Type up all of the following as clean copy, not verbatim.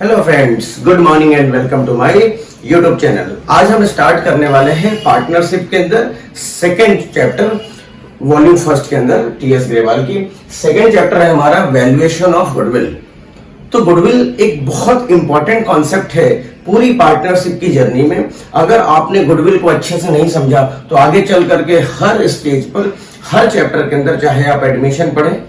Hello friends, good morning and welcome to my YouTube channel. आज हम start करने वाले हैं पार्टनरशिप के अंदर सेकंड चैप्टर वॉल्यूम फर्स्ट के अंदर टीएस ग्रेवाल की सेकंड चैप्टर है हमारा वैल्यूएशन ऑफ गुडविल। तो गुडविल एक बहुत इंपॉर्टेंट कॉन्सेप्ट है पूरी पार्टनरशिप की जर्नी में। अगर आपने गुडविल को अच्छे से नहीं समझा तो आगे चल करके हर स्टेज पर हर चैप्टर के अंदर, चाहे आप एडमिशन पढ़ें,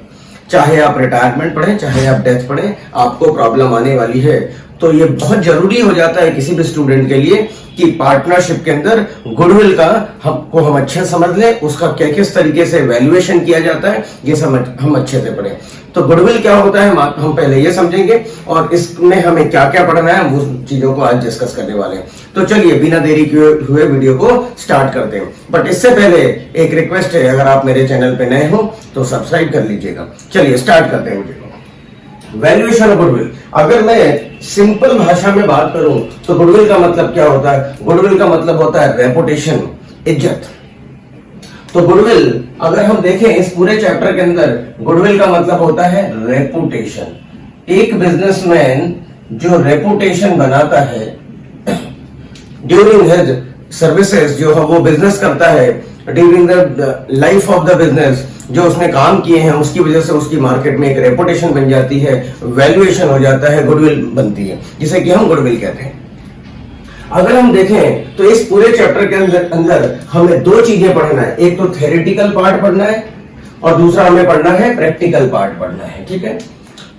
चाहे आप रिटायरमेंट पढ़ें, चाहे आप डेथ पढ़ें, आपको प्रॉब्लम आने वाली है। तो ये बहुत जरूरी हो जाता है किसी भी स्टूडेंट के लिए कि पार्टनरशिप के अंदर गुडविल का हम अच्छे समझ लें, उसका किस तरीके से वैल्यूएशन किया जाता है ये हम अच्छे से पढ़ें। तो गुडविल क्या होता है हम पहले ये समझेंगे और इसमें हमें क्या क्या पढ़ना है उस चीजों को आज डिस्कस करने वाले हैं। तो चलिए बिना देरी किए हुए वीडियो को स्टार्ट करते हैं। बट इससे पहले एक रिक्वेस्ट है, अगर आप मेरे चैनल पे नए हो तो सब्सक्राइब कर लीजिएगा। चलिए स्टार्ट करते हैं वीडियो को। वैल्यूएशन ऑफ गुडविल, अगर मैं सिंपल भाषा में बात करूं तो गुडविल का मतलब क्या होता है? गुडविल का मतलब होता है रेपुटेशन, इज्जत। तो गुडविल अगर हम देखें इस पूरे चैप्टर के अंदर, गुडविल का मतलब होता है रेपुटेशन। एक बिजनेसमैन जो रेपुटेशन बनाता है ड्यूरिंग हिज सर्विसेज, जो वो बिजनेस करता है during the life of the business, जो उसने काम किए हैं उसकी वजह से उसकी मार्केट में एक रेपुटेशन बन जाती है, वैल्यूएशन हो जाता है, गुडविल बनती है, जिसे कि हम गुडविल कहते हैं। अगर हम देखें तो इस पूरे चैप्टर के अंदर हमें दो चीजें पढ़ना है, एक तो थ्योरेटिकल पार्ट पढ़ना है और दूसरा हमें पढ़ना है प्रैक्टिकल पार्ट पढ़ना है। ठीक है,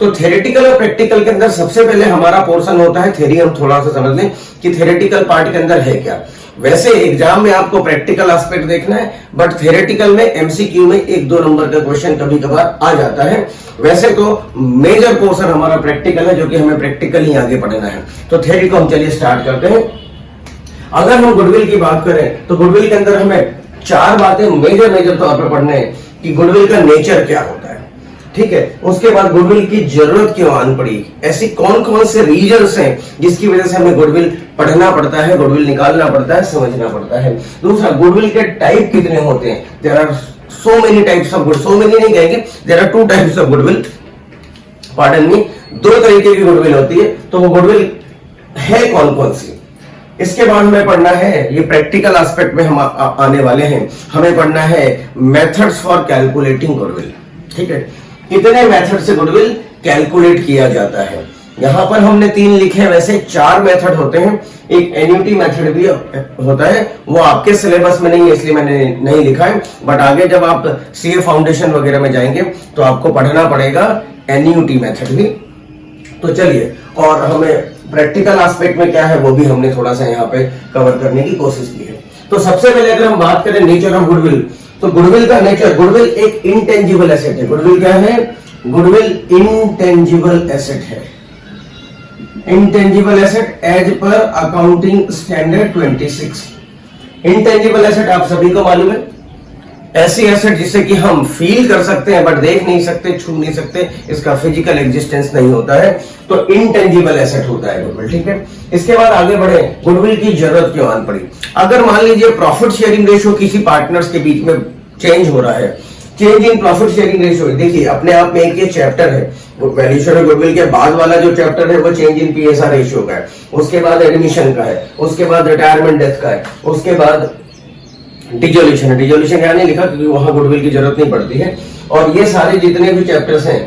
तो थ्योरेटिकल और प्रैक्टिकल के अंदर सबसे पहले हमारा पोर्शन होता है थ्योरी। हम थोड़ा सा समझ लें कि थ्योरेटिकल पार्ट के अंदर है क्या। वैसे एग्जाम में आपको प्रैक्टिकल एस्पेक्ट देखना है, बट थ्योरेटिकल में एमसीक्यू में 1-2 नंबर का क्वेश्चन कभी कभार आ जाता है। वैसे तो मेजर पोर्शन हमारा प्रैक्टिकल है, जो कि हमें प्रैक्टिकल ही आगे पढ़ना है। तो थ्योरी को हम चलिए स्टार्ट करते हैं। अगर हम गुडविल की बात करें तो गुडविल के अंदर हमें 4 बातें मेजर तौर पर पढ़ने हैं कि गुडविल का नेचर क्या होता है। ठीक है, उसके बाद गुडविल की जरूरत क्यों आन पड़ी, ऐसी कौन कौन से रीजंस हैं जिसकी वजह से हमें गुडविल पढ़ना पड़ता है, गुडविल निकालना पड़ता है, समझना पड़ता है। दूसरा, गुडविल के टाइप कितने होते हैं? There are so many types of good, so many नहीं कहेंगे, there are 2 types of goodwill, pardon me, 2 तरीके की गुडविल होती है। तो वो गुडविल है कौन कौन सी? इसके बाद हमें पढ़ना है, ये प्रैक्टिकल एस्पेक्ट में हम आने वाले हैं, हमें पढ़ना है मेथड्स फॉर कैलकुलेटिंग गुडविल। ठीक है, कितने मेथड से गुडविल कैलकुलेट किया जाता है। यहां पर हमने 3 लिखे, वैसे 4 मेथड होते हैं। एक एन्युटी मेथड भी होता है, वो आपके सिलेबस में नहीं है इसलिए मैंने नहीं लिखा है, बट आगे जब आप सीए फाउंडेशन वगैरह में जाएंगे तो आपको पढ़ना पड़ेगा एन्युटी मेथड भी। तो चलिए, और हमें प्रैक्टिकल एस्पेक्ट में क्या है वो भी हमने थोड़ा सा यहाँ पे कवर करने की कोशिश की है। तो सबसे पहले अगर हम बात करें नेचर ऑफ गुडविल, तो गुडविल का नेचर, गुडविल एक इंटेंजिबल एसेट है। गुडविल क्या है? गुडविल इंटेंजिबल एसेट है। इंटेंजिबल एसेट एज पर अकाउंटिंग स्टैंडर्ड 26। इंटेंजिबल एसेट आप सभी को मालूम है, ऐसी एसेट जिसे कि हम फील कर सकते हैं बट देख नहीं सकते, छू नहीं सकते, इसका फिजिकल एग्जिस्टेंस नहीं होता है, तो इंटेंजिबल एसेट होता है गुडविल। ठीक है, इसके बाद आगे बढ़े, गुडविल की जरूरत क्यों आन पड़ी? अगर मान लीजिए प्रॉफिट शेयरिंग रेशियो किसी पार्टनर्स के बीच में चेंज हो रहा है, change in profit sharing ratio, देखिए अपने आप में एक ये चैप्टर है, वैल्यूएशन ऑफ गुडविल के बाद वाला जो चैप्टर है वो चेंज इन पीएसआर रेशियो का है, उसके बाद एडमिशन का है, उसके बाद रिटायरमेंट डेथ का है, उसके बाद डिजोल्यूशन है। डिजोल्यूशन यहाँ नहीं लिखा क्योंकि वहां गुडविल की जरूरत नहीं पड़ती है। और ये सारे जितने भी चैप्टर्स हैं,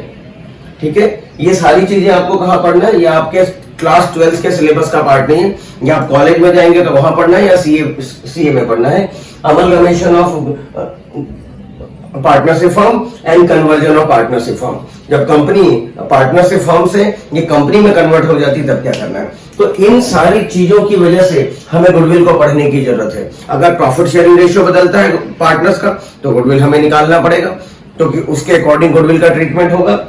ठीक है, ये सारी चीजें आपको कहाँ पढ़ना है? ये आपके क्लास 12 के सिलेबस का पार्ट नहीं है, या आप कॉलेज में जाएंगे तो वहां पढ़ना है, या सीए में पढ़ना है। Amalgamation of partnership firm and conversion of partnership firm, जब कंपनी पार्टनरशिप फर्म से ये कंपनी में कन्वर्ट हो जाती है तब क्या करना है। तो इन सारी चीजों की वजह से हमें गुडविल को पढ़ने की जरूरत है। अगर प्रॉफिट शेयरिंग रेशियो बदलता है पार्टनर्स का तो गुडविल हमें निकालना पड़ेगा, क्योंकि उसके अकॉर्डिंग गुडविल का ट्रीटमेंट होगा।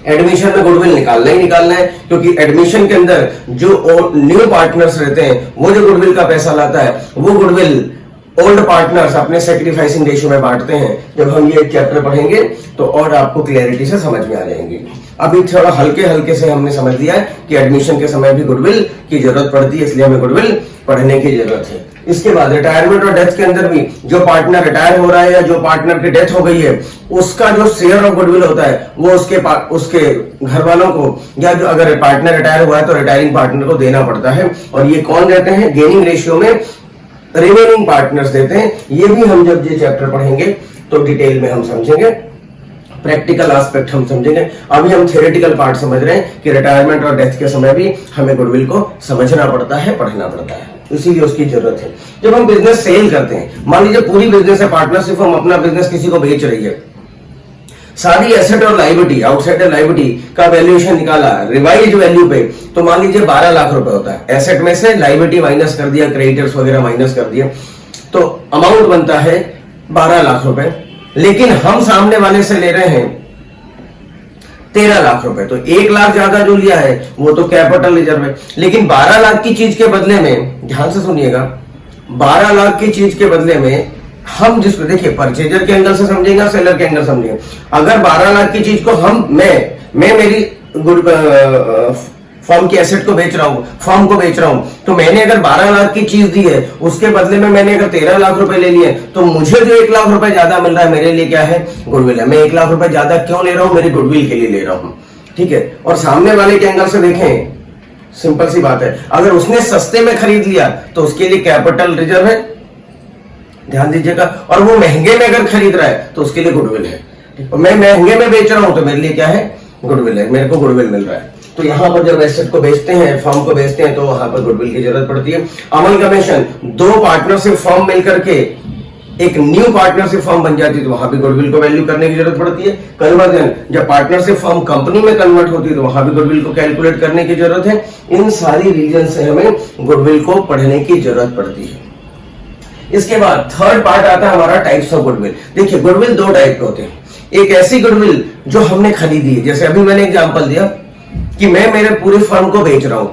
एडमिशन में गुडविल निकालना ही निकालना है, क्योंकि एडमिशन के अंदर जो न्यू पार्टनर्स रहते हैं वो जो गुडविल का पैसा लाता है वो गुडविल ओल्ड पार्टनर्स अपने सैक्रिफाइसिंग रेशियो में बांटते हैं। जब हम ये चैप्टर पढ़ेंगे तो और आपको क्लैरिटी से समझ में आ जाएंगे। अभी थोड़ा हल्के से हमने समझ लिया है कि एडमिशन के समय भी गुडविल की जरूरत पड़ती है, इसलिए हमें गुडविल पढ़ने की जरूरत है। इसके बाद रिटायरमेंट और डेथ के अंदर भी जो पार्टनर रिटायर हो रहा है या जो पार्टनर की डेथ हो गई है, उसका जो शेयर ऑफ गुडविल होता है वो उसके घर वालों को, या जो अगर पार्टनर रिटायर हुआ है तो रिटायरिंग पार्टनर को देना पड़ता है। और ये कौन देते हैं? गेनिंग रेशियो में रिमेनिंग पार्टनर्स देते हैं। ये भी हम जब ये चैप्टर पढ़ेंगे तो डिटेल में हम समझेंगे, प्रैक्टिकल एस्पेक्ट हम समझेंगे। अभी हम थ्योरेटिकल पार्ट समझ रहे हैं कि रिटायरमेंट और डेथ के समय भी हमें गुडविल को समझना पड़ता है, पढ़ना पड़ता है, इसीलिए उसकी जरूरत है। जब हम बिजनेस सेल करते हैं, मान लीजिए पूरी बिजनेस है, पार्टनरशिप, हम अपना बिजनेस किसी को बेच रही है, सारी एसेट और लायबिलिटी, आउटसाइडर लायबिलिटी का वैल्यूएशन निकाला रिवाइज वैल्यू पे, तो मान लीजिए 12 लाख रुपए होता है। एसेट में से लायबिलिटी माइनस कर दिया, क्रेडिटर्स वगैरह माइनस कर दिया, तो अमाउंट बनता है 12 लाख रुपए। लेकिन हम सामने वाले से ले रहे हैं 13 लाख रुपए, तो 1 लाख ज्यादा जो लिया है वो तो कैपिटल रिजर्व है। लेकिन 12 लाख की चीज के बदले में, ध्यान से सुनिएगा, 12 लाख की चीज के बदले में हम जिसको, देखिए परचेजर के एंगल से समझेंगे, सेलर के एंगल समझेंगे। अगर 12 लाख की चीज को मैं मेरी फर्म की एसेट को बेच रहा हूं, फर्म को बेच रहा हूं, तो मैंने अगर 12 लाख की चीज दी है, उसके बदले में मैंने अगर 13 लाख रुपए ले लिए, तो मुझे जो 1 लाख रुपए ज्यादा मिल रहा है, मेरे लिए क्या है? गुडविल है। मैं 1 लाख रुपए ज्यादा क्यों ले रहा हूं? मेरी गुडविल के लिए ले रहा हूं, ठीक है। और सामने वाले के एंगल से देखें, सिंपल सी बात है, अगर उसने सस्ते में खरीद लिया तो उसके लिए कैपिटल रिजर्व है, ध्यान दीजिएगा। और वो महंगे में अगर खरीद रहा है तो उसके लिए गुडविल है। मैं महंगे में बेच रहा हूं तो मेरे लिए क्या है? गुडविल है, मेरे को गुडविल मिल रहा है। तो यहां पर जब एसेट को बेचते हैं, फर्म को बेचते हैं, तो वहां पर गुडविल की जरूरत पड़ती है। अमलगमेशन, 2 पार्टनरशिप फर्म मिलकर के एक न्यू पार्टनरशिप फर्म बन जाती है, तो वहां भी गुडविल को वैल्यू करने की जरूरत पड़ती है। कन्वर्जन, जब पार्टनरशिप फर्म कंपनी में कन्वर्ट होती है, तो वहां भी गुडविल को कैलकुलेट करने की जरूरत है। इन सारी रीजन से हमें गुडविल को पढ़ने की जरूरत पड़ती है। इसके बाद थर्ड पार्ट आता है हमारा टाइप्स ऑफ गुडविल। देखिए गुडविल 2 टाइप के होते हैं। एक ऐसी गुडविल जो हमने खरीदी है, जैसे अभी मैंने एग्जांपल दिया कि मैं मेरे पूरे फर्म को बेच रहा हूं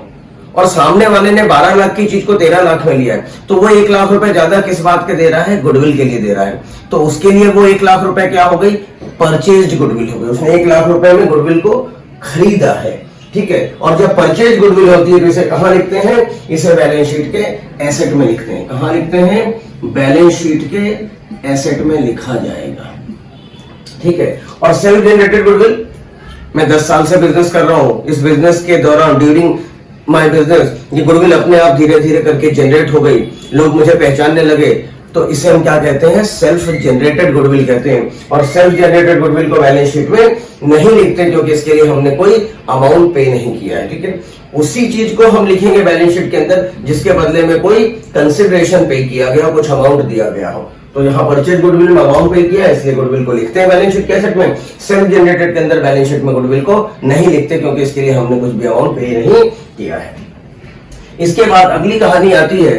और सामने वाले ने 12 लाख की चीज को 13 लाख में लिया है, तो वो 1 लाख रुपए ज्यादा किस बात के दे रहा है? गुडविल के लिए दे रहा है। तो उसके लिए वो 1 लाख रुपए क्या हो गई? परचेज्ड गुडविल हो गई। उसने 1 लाख रुपए में गुडविल को खरीदा है, ठीक है। और जब परचेज गुडविल होती है तो इसे कहां लिखते हैं? इसे बैलेंस शीट के एसेट में लिखते हैं। कहां लिखते हैं? बैलेंस शीट के एसेट में लिखा जाएगा, ठीक है। और सेल्फ जनरेटेड गुडविल, मैं 10 साल से बिजनेस कर रहा हूं, इस बिजनेस के दौरान ड्यूरिंग माय बिजनेस ये गुडविल अपने आप धीरे धीरे करके जनरेट हो गई, लोग मुझे पहचानने लगे, तो इसे हम क्या कहते हैं? सेल्फ जनरेटेड गुडविल कहते हैं। और सेल्फ जनरेटेड गुडविल को बैलेंस शीट में नहीं लिखते क्योंकि इसके लिए हमने कोई अमाउंट पे नहीं किया है, ठीक है। उसी चीज को हम लिखेंगे बैलेंस शीट के अंदर जिसके बदले में कोई कंसिडरेशन पे किया गया, कुछ अमाउंट दिया गया हो। तो यहाँ परचेज गुडविल में अमाउंट पे किया है, इसलिए गुडविल को लिखते हैं बैलेंस शीट के एसेट में। सेल्फ जनरेटेड के अंदर बैलेंस शीट में गुडविल को नहीं लिखते क्योंकि इसके लिए हमने कुछ भी अमाउंट पे नहीं किया है। इसके बाद अगली कहानी आती है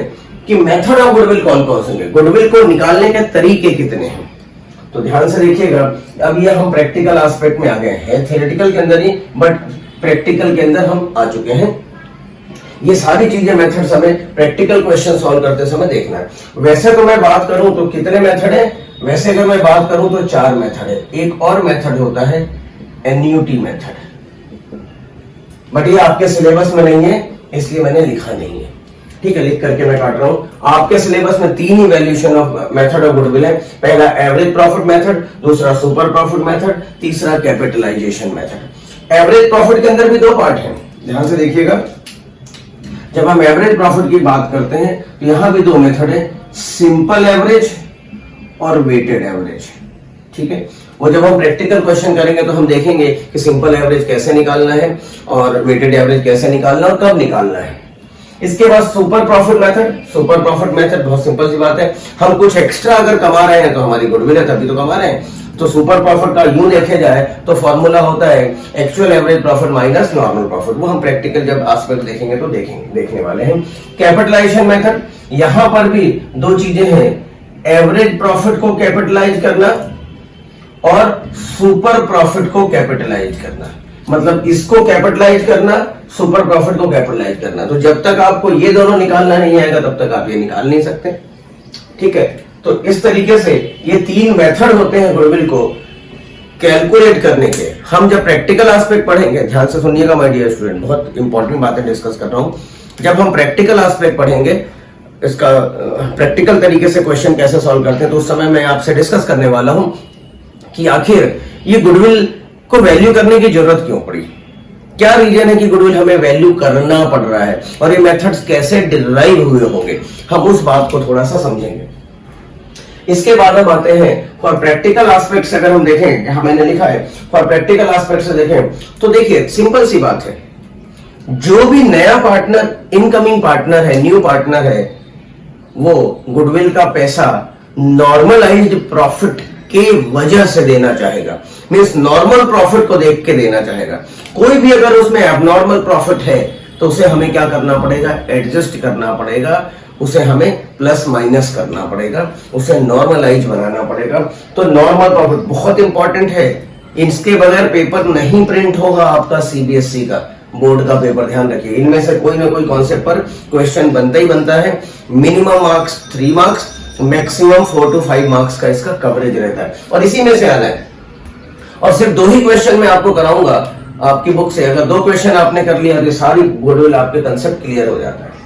कि मेथड ऑफ गुडविल कौन कौन से हैं, गुडविल को निकालने के तरीके कितने हैं। तो ध्यान से देखिएगा, अब ये हम प्रैक्टिकल एस्पेक्ट में आ गए हैं, थ्योरेटिकल के अंदर ही, बट प्रैक्टिकल के अंदर हम आ चुके हैं। ये सारी चीजें मेथड्स हमें प्रैक्टिकल क्वेश्चन सॉल्व करते समय देखना है। वैसे तो मैं बात करूं तो कितने मेथड है? वैसे अगर मैं बात करूं तो 4 मेथड है। एक और मेथड होता है एन्युटी मेथड, बट ये आपके सिलेबस में नहीं है इसलिए मैंने लिखा नहीं है, ठीक है। लिख करके मैं काट रहा हूं। आपके सिलेबस में 3 ही valuation of method of goodwill है। पहला एवरेज प्रॉफिट मेथड, दूसरा सुपर प्रॉफिट मेथड, तीसरा कैपिटलाइजेशन मेथड। एवरेज प्रॉफिट के अंदर भी 2 पार्ट हैं, ध्यान से देखिएगा। जब हम एवरेज प्रॉफिट की बात करते हैं तो यहां भी 2 मेथड है, सिंपल एवरेज और वेटेड एवरेज, ठीक है। वो जब हम प्रैक्टिकल क्वेश्चन करेंगे तो हम देखेंगे कि सिंपल एवरेज कैसे निकालना है और वेटेड एवरेज कैसे निकालना और कब निकालना है। इसके बाद super profit method. Super profit method बहुत सिंपल सी बात है, हम कुछ एक्स्ट्रा अगर कमा रहे हैं तो हमारी गुडविल है तभी तो कमा रहे हैं। तो सुपर प्रॉफिट का यूं देखे जाए तो फॉर्मूला होता है actual average profit minus normal profit. वो हम प्रैक्टिकल जब एस्पेक्ट देखेंगे तो देखने वाले हैं। कैपिटलाइजेशन मेथड, यहां पर भी 2 चीजें हैं, एवरेज प्रॉफिट को कैपिटलाइज करना और सुपर प्रॉफिट को कैपिटलाइज करना। मतलब इसको कैपिटलाइज करना, सुपर प्रॉफिट को कैपिटलाइज करना। तो जब तक आपको ये दोनों निकालना नहीं आएगा तब तक आप ये निकाल नहीं सकते, ठीक है। तो इस तरीके से ये 3 मेथड होते हैं गुडविल को कैलकुलेट करने के। हम जब प्रैक्टिकल एस्पेक्ट पढ़ेंगे, ध्यान से सुनिएगा माय डियर स्टूडेंट, बहुत इंपॉर्टेंट बातें डिस्कस कर रहा हूं। जब हम प्रैक्टिकल एस्पेक्ट पढ़ेंगे इसका प्रैक्टिकल तरीके से क्वेश्चन कैसे सॉल्व करते हैं, तो उस समय मैं आपसे डिस्कस करने वाला हूं कि आखिर ये गुडविल को वैल्यू करने की जरूरत क्यों पड़ी, क्या रीजन है कि गुडविल हमें वैल्यू करना पड़ रहा है, और ये मेथड्स कैसे डिराइव हुए होंगे, हम उस बात को थोड़ा सा समझेंगे। इसके बाद हम आते हैं फॉर प्रैक्टिकल एस्पेक्ट्स। अगर हम देखें, यहां मैंने लिखा है फॉर प्रैक्टिकल एस्पेक्ट्स से देखें, तो देखिए सिंपल सी बात है, जो भी नया पार्टनर, इनकमिंग पार्टनर है, न्यू पार्टनर है, वो गुडविल का पैसा नॉर्मलाइज्ड प्रॉफिट के वजह से देना चाहेगा, मींस नॉर्मल प्रॉफिट को देख के देना चाहेगा। कोई भी अगर उसमें एबनॉर्मल प्रॉफिट है तो उसे हमें क्या करना पड़ेगा, एडजस्ट करना पड़ेगा, उसे हमें प्लस माइनस करना पड़ेगा, उसे नॉर्मलाइज बनाना पड़ेगा। तो नॉर्मल प्रॉफिट बहुत इंपॉर्टेंट है, इसके बगैर पेपर नहीं प्रिंट होगा आपका सीबीएसई का बोर्ड का पेपर, ध्यान रखिए। इनमें से कोई ना कोई कॉन्सेप्ट पर क्वेश्चन बनता ही बनता है। Minimum marks 3 marks, maximum 4 to 5 marks का इसका कवरेज रहता है, और इसी में से आना है। और सिर्फ 2 ही क्वेश्चन मैं आपको कराऊंगा आपकी बुक से। अगर 2 क्वेश्चन आपने कर लिया तो सारी गुडविल आपके कंसेप्ट क्लियर हो जाता है।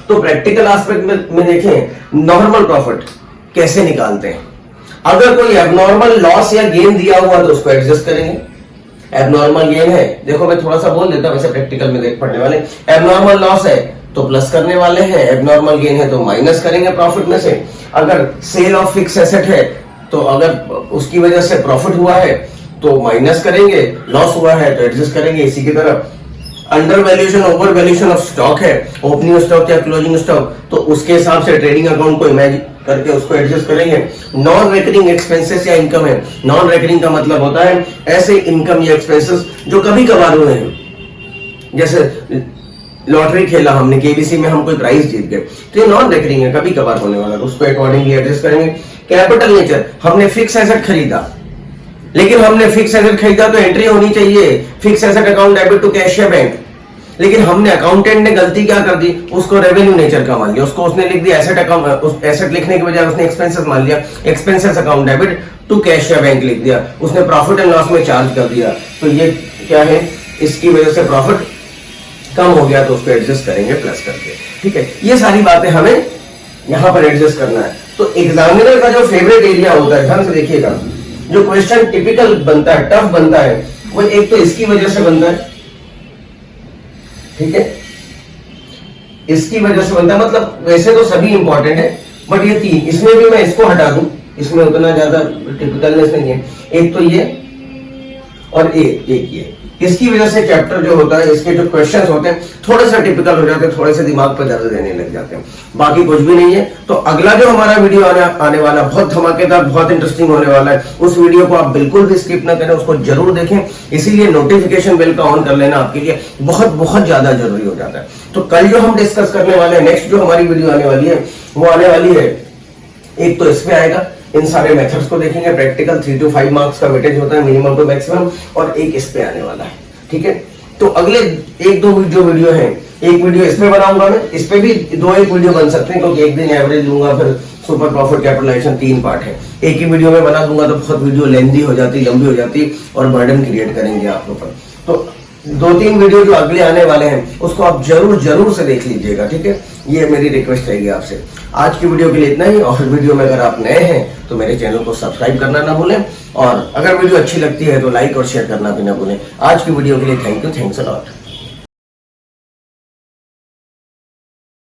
तो प्रैक्टिकल एस्पेक्ट में देखें, नॉर्मल प्रॉफिट कैसे निकालते हैं। अगर कोई एबनॉर्मल लॉस या गेन दिया हुआ तो उसको एडजस्ट करेंगे। एबनॉर्मल गेन है, देखो मैं थोड़ा सा बोल देता हूं, वैसे प्रैक्टिकल में देख पढ़ने वाले। एबनॉर्मल लॉस है तो प्लस करने वाले हैं, एबनॉर्मल गेन है तो माइनस करेंगे प्रॉफिट में से। अगर सेल ऑफ फिक्स एसेट है तो अगर उसकी वजह से प्रॉफिट हुआ है तो माइनस करेंगे, लॉस हुआ है तो एडजस्ट करेंगे। इसी की तरह under valuation, over valuation of stock है, ओपनिंग स्टॉक या क्लोजिंग स्टॉक, तो उसके हिसाब से ट्रेडिंग अकाउंट को इमेजिन करके उसको एडजस्ट करेंगे। नॉन रेकरिंग एक्सपेंसेस या इनकम है, नॉन रेकरिंग का मतलब होता है ऐसे इनकम या एक्सपेंसेस जो कभी कभार हुए हैं, जैसे लॉटरी खेला हमने, केबीसी में हम कोई प्राइस जीत गए, तो ये नॉन रेकरिंग है, कभी कभार होने वाला, तो उसको अकॉर्डिंगली एडजस्ट करेंगे। कैपिटल नेचर, हमने फिक्स एसेट खरीदा, लेकिन हमने फिक्स एसेट खरीदा तो एंट्री होनी चाहिए fix asset account debit to cash या बैंक, लेकिन हमने अकाउंटेंट ने गलती क्या कर दी, उसको रेवेन्यू नेचर का मान लिया, उसको उसने लिख दिया एसेट अकाउंट, उस एसेट लिखने के बजाय उसने एक्सपेंसेस मान लिया, expenses account debit to cash या बैंक लिख दिया, उसने प्रॉफिट एंड लॉस में चार्ज कर दिया, तो ये क्या है, इसकी वजह से प्रॉफिट कम हो गया, तो उसको एडजस्ट करेंगे प्लस करके। ठीक है, ये सारी बातें हमें यहां पर एडजस्ट करना है। तो एग्जामिनर का जो फेवरेट एरिया होता है, ध्यान से देखिएगा, जो क्वेश्चन टिपिकल बनता है, टफ बनता है, वो एक तो इसकी वजह से बनता है, ठीक है, इसकी वजह से बनता है, मतलब वैसे तो सभी इंपॉर्टेंट है, बट ये 3, इसमें भी मैं इसको हटा दूं, इसमें उतना ज्यादा टिपिकलनेस नहीं है। एक तो ये और एक ये, इसकी वजह से चैप्टर जो होता है, इसके जो क्वेश्चंस होते हैं थोड़े से टिपिकल हो जाते हैं, थोड़े से दिमाग पर ज्यादा देने लग जाते हैं, बाकी कुछ भी नहीं है। तो अगला जो हमारा वीडियो आने वाला बहुत धमाकेदार, बहुत इंटरेस्टिंग होने वाला है, उस वीडियो को आप बिल्कुल भी स्किप ना करें, उसको जरूर देखें। इसीलिए नोटिफिकेशन बेल का ऑन कर लेना आपके लिए बहुत बहुत ज्यादा जरूरी हो जाता है। तो कल जो हम डिस्कस करने वाले हैं, नेक्स्ट जो हमारी वीडियो आने वाली है, वो आने वाली है, एक तो इसमें आएगा, इन सारे मेथड्स को देखेंगे, प्रैक्टिकल 3 to 5 मार्क्स का वेटेज होता है मिनिमम टू मैक्सिमम, और एक इस पे आने वाला है। ठीक है, तो अगले 1-2 जो वीडियो है, एक वीडियो इसमें बनाऊंगा मैं, इस पे भी 2-1 वीडियो बन सकते हैं, क्योंकि एक दिन एवरेज लूंगा, फिर सुपर प्रॉफिट कैपिटलाइजेशन 3 पार्ट है, एक ही वीडियो में बना दूंगा तो बहुत वीडियो लेंदी हो जाती, लंबी हो जाती, और बर्डन क्रिएट करेंगे आप लोग पर। तो 2-3 वीडियो जो अगले आने वाले हैं उसको आप जरूर से देख लीजिएगा। ठीक है, ये मेरी रिक्वेस्ट रहेगी आपसे। आज की वीडियो के लिए इतना ही, और वीडियो में अगर आप नए हैं तो मेरे चैनल को सब्सक्राइब करना ना भूलें, और अगर वीडियो अच्छी लगती है तो लाइक और शेयर करना भी ना भूलें। आज की वीडियो के लिए thank you, thanks a lot.